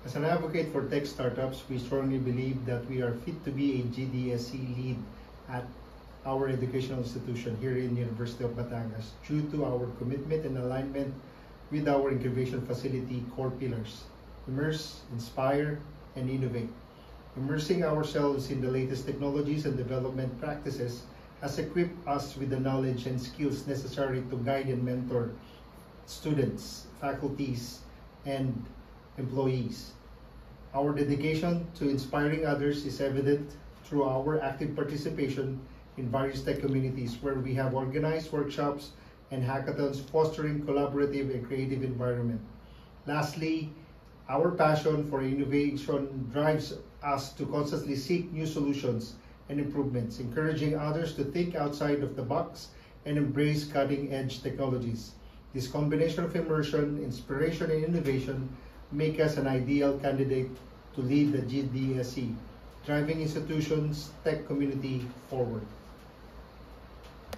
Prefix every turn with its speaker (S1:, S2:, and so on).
S1: As an advocate for tech startups, we strongly believe that we are fit to be a GDSC lead at our educational institution here in University of Batangas due to our commitment and alignment with our incubation facility core pillars: immerse, inspire, and innovate. Immersing ourselves in the latest technologies and development practices has equipped us with the knowledge and skills necessary to guide and mentor students, faculties, and employees. Our dedication to inspiring others is evident through our active participation in various tech communities where we have organized workshops and hackathons fostering collaborative and creative environment. Lastly, our passion for innovation drives us to constantly seek new solutions and improvements, encouraging others to think outside of the box and embrace cutting-edge technologies. This combination of immersion, inspiration, and innovation make us an ideal candidate to lead the GDSC, driving institutions' tech community forward.